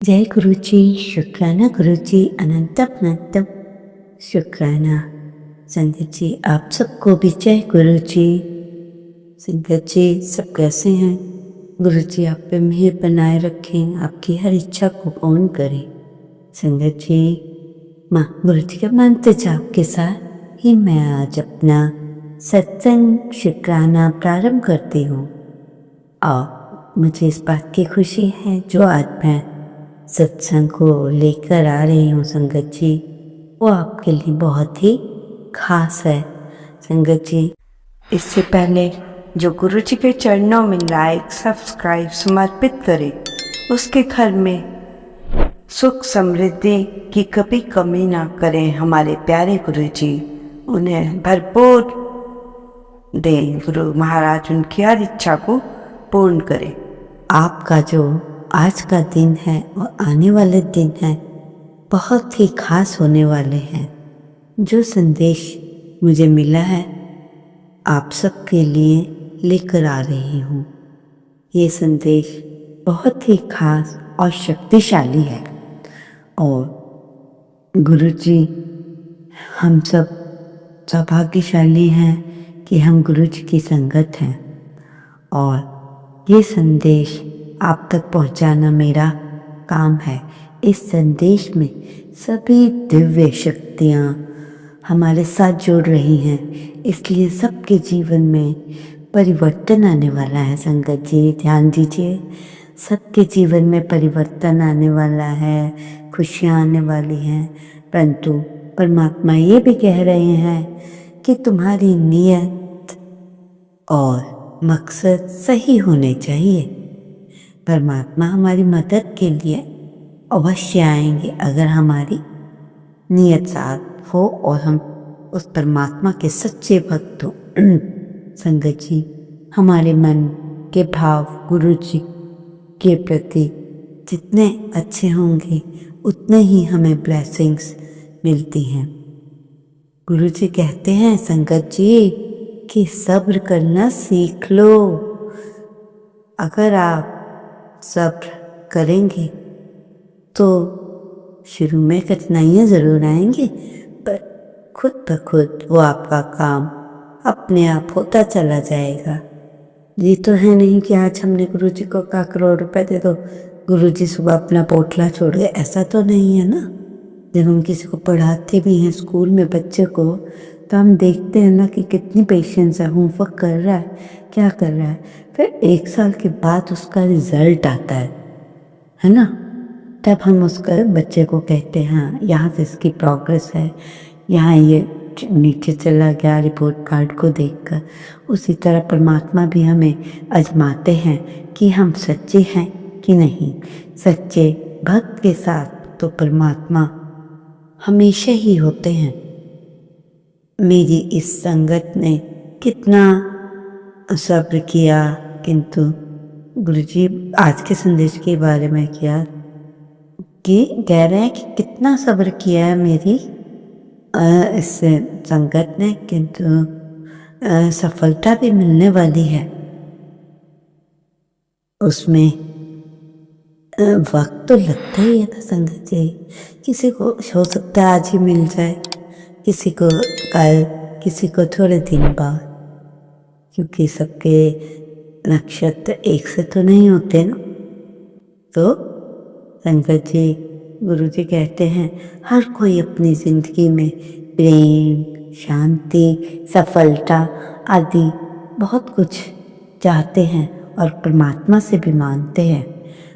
जय गुरु जी, शुक्राना गुरु जी, अनंतम शुक्राना। संगत जी आप सबको भी जय गुरु जी। संगत जी सब कैसे हैं? गुरु जी आप पे मेहर बनाए रखें, आपकी हर इच्छा को पूर्ण करें। संगत जी माँ गुरु जी के मंत्र जाप के साथ ही मैं आज अपना सत्संग शुक्राना प्रारंभ करती हूँ। और मुझे इस बात की खुशी है जो आज मैं सत्संग को लेकर आ रही हूँ संगत जी, वो आपके लिए बहुत ही खास है। संगत जी इससे पहले जो गुरु जी के चरणों में लाइक सब्सक्राइब समर्पित करे, उसके घर में सुख समृद्धि की कभी कमी ना करें हमारे प्यारे गुरु जी। उन्हें भरपूर दें गुरु महाराज, उनकी हर इच्छा को पूर्ण करें। आपका जो आज का दिन है और आने वाले दिन है बहुत ही खास होने वाले हैं। जो संदेश मुझे मिला है आप सबके लिए लेकर आ रही हूँ। ये संदेश बहुत ही खास और शक्तिशाली है और गुरुजी हम सब सौभाग्यशाली हैं कि हम गुरुजी की संगत हैं और ये संदेश आप तक पहुंचाना मेरा काम है। इस संदेश में सभी दिव्य शक्तियाँ हमारे साथ जुड़ रही हैं, इसलिए सबके जीवन में परिवर्तन आने वाला है। संगत जी ध्यान दीजिए, सबके जीवन में परिवर्तन आने वाला है, खुशियाँ आने वाली हैं। परंतु परमात्मा ये भी कह रहे हैं कि तुम्हारी नीयत और मकसद सही होने चाहिए। परमात्मा हमारी मदद के लिए अवश्य आएंगे अगर हमारी नीयत साफ हो और हम उस परमात्मा के सच्चे भक्त हो। संगत जी हमारे मन के भाव गुरु जी के प्रति जितने अच्छे होंगे उतने ही हमें ब्लेसिंग्स मिलती हैं। गुरु जी कहते हैं संगत जी कि सब्र करना सीख लो। अगर आप सब्र करेंगे तो शुरू में कठिनाइयाँ ज़रूर आएंगी, पर खुद ब खुद वो आपका काम अपने आप होता चला जाएगा। ये तो है नहीं कि आज हमने गुरु जी को कहा करोड़ रुपए दे दो, गुरु जी सुबह अपना पोटला छोड़ गए, ऐसा तो नहीं है ना। जब हम किसी को पढ़ाते भी हैं स्कूल में बच्चे को, तो हम देखते हैं ना कि कितनी पेशेंस है, होमवर्क कर रहा है, क्या कर रहा है, फिर 1 साल के बाद उसका रिजल्ट आता है ना। तब हम उसका बच्चे को कहते हैं हाँ यहाँ से इसकी प्रोग्रेस है, यहाँ ये नीचे चला गया रिपोर्ट कार्ड को देखकर। उसी तरह परमात्मा भी हमें आजमाते हैं कि हम सच्चे हैं कि नहीं। सच्चे भक्त के साथ तो परमात्मा हमेशा ही होते हैं। मेरी इस संगत ने कितना सब्र किया, किंतु गुरुजी आज के संदेश के बारे में किया कि कह रहे हैं कि कितना सब्र किया है मेरी इस संगत ने, किंतु सफलता भी मिलने वाली है। उसमें वक्त तो लगता ही है ना संगत जी। किसी को हो सकता है आज ही मिल जाए, किसी को कल, किसी को थोड़े दिन बाद, क्योंकि सबके नक्षत्र एक से तो नहीं होते ना। तो संगत जी गुरु जी कहते हैं हर कोई अपनी जिंदगी में प्रेम, शांति, सफलता आदि बहुत कुछ चाहते हैं और परमात्मा से भी मांगते हैं।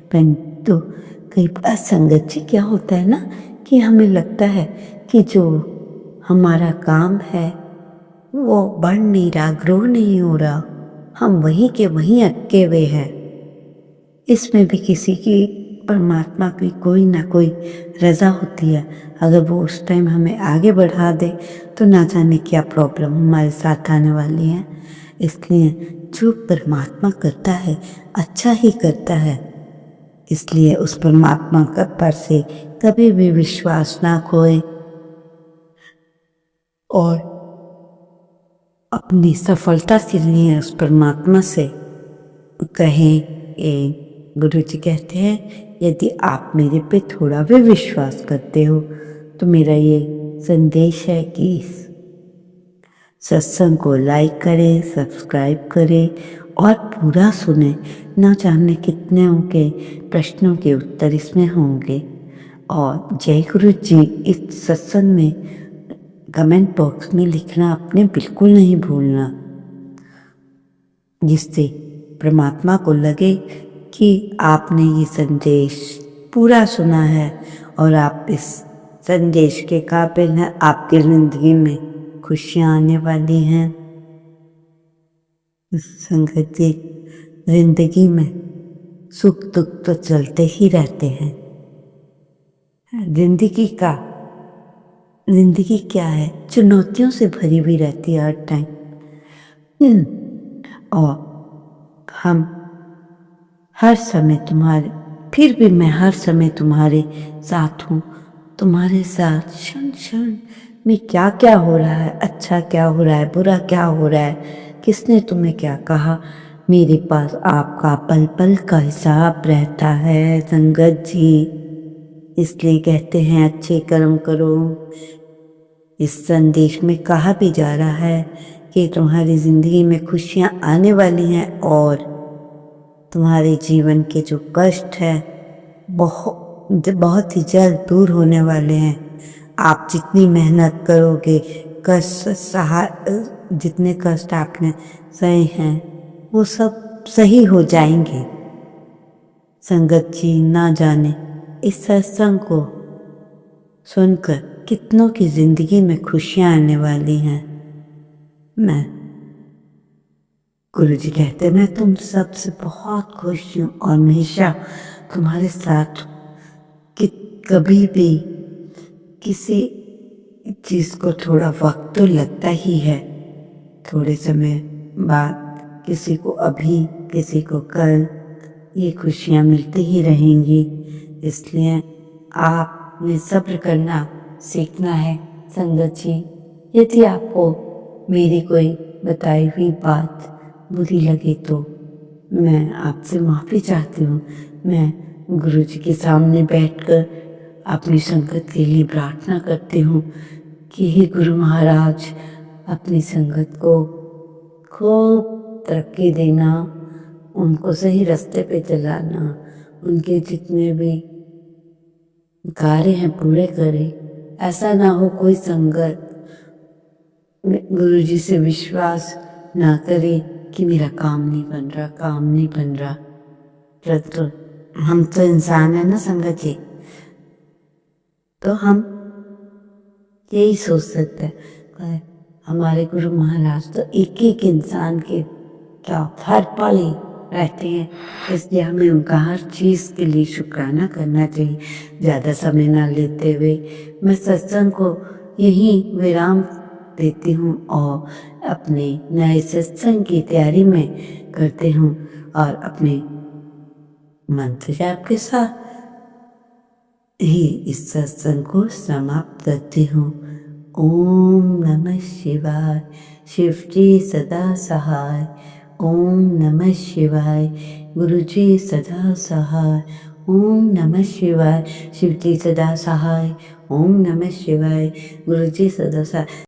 परंतु कई बार संगत जी क्या होता है ना कि हमें लगता है कि जो हमारा काम है वो बढ़ नहीं रहा, ग्रो नहीं हो रहा, हम वहीं के वहीं अटके हुए हैं। इसमें भी किसी की परमात्मा की कोई ना कोई रज़ा होती है। अगर वो उस टाइम हमें आगे बढ़ा दे तो ना जाने क्या प्रॉब्लम हमारे साथ आने वाली है। इसलिए जो परमात्मा करता है अच्छा ही करता है, इसलिए उस परमात्मा का पर से कभी भी विश्वास ना खोए और अपनी सफलता के लिए उस परमात्मा से कहें। गुरु जी कहते हैं यदि आप मेरे पे थोड़ा भी विश्वास करते हो तो मेरा ये संदेश है कि इस सत्संग को लाइक करें, सब्सक्राइब करें और पूरा सुने। न जाने कितने के प्रश्नों के उत्तर इसमें होंगे। और जय गुरु जी इस सत्संग में कमेंट बॉक्स में लिखना आपने बिल्कुल नहीं भूलना, जिससे परमात्मा को लगे कि आपने ये संदेश पूरा सुना है और आप इस संदेश के काबिल हैं। आपकी जिंदगी में खुशियाँ आने वाली हैं। संगत जी, जिंदगी में सुख दुख तो चलते ही रहते हैं। जिंदगी क्या है, चुनौतियों से भरी हुई रहती है हर टाइम। और हम हर समय फिर भी मैं हर समय तुम्हारे साथ हूँ। तुम्हारे साथ क्षण क्षण में क्या क्या हो रहा है, अच्छा क्या हो रहा है, बुरा क्या हो रहा है, किसने तुम्हें क्या कहा, मेरे पास आपका पल पल का हिसाब रहता है संगत जी। इसलिए कहते हैं अच्छे कर्म करो। इस संदेश में कहा भी जा रहा है कि तुम्हारी जिंदगी में खुशियाँ आने वाली हैं और तुम्हारे जीवन के जो कष्ट है बहुत ही जल्द दूर होने वाले हैं। आप जितनी मेहनत करोगे, जितने कष्ट आपने सहे हैं वो सब सही हो जाएंगे। संगत जी, ना जाने इस सत्संग को सुनकर कितनों की जिंदगी में खुशियाँ आने वाली हैं। गुरु जी कहते हैं मैं तुम सबसे बहुत खुश हूँ और हमेशा तुम्हारे साथ कि कभी भी किसी चीज़ को थोड़ा वक्त तो लगता ही है। थोड़े समय बाद किसी को अभी, किसी को कल, ये खुशियाँ मिलती ही रहेंगी। इसलिए आपने सब्र करना सीखना है संगत जी। यदि आपको मेरी कोई बताई हुई बात बुरी लगे तो मैं आपसे माफ़ी चाहती हूँ। मैं गुरु जी के सामने बैठकर अपनी संगत के लिए प्रार्थना करती हूँ कि हे गुरु महाराज, अपनी संगत को खूब तरक्की देना, उनको सही रास्ते पे चलाना, उनके जितने भी कार्य हैं पूरे करें। ऐसा ना हो कोई संगत गुरु जी से विश्वास ना करे कि मेरा काम नहीं बन रहा। परंतु हम तो इंसान है ना संगत जी, तो हम यही सोच सकते हैं हमारे गुरु महाराज तो एक एक इंसान के हर पल ही रहते हैं। इसलिए हमें उनका हर चीज़ के लिए शुक्राना करना चाहिए। ज़्यादा समय ना लेते हुए मैं सत्संग को यहीं विराम देती हूँ और अपने नए सत्संग की तैयारी में करती हूँ और अपने मंत्र जाप के साथ ही इस सत्संग को समाप्त करती हूँ। ओम नमः शिवाय। शिव जी सदा सहाय। ओम नमः शिवाय। गुरु जी सदा सहाय। ओम नमः शिवाय। शिव जी सदा सहाय। ओम नमः शिवाय। गुरु जी सदा सहाय।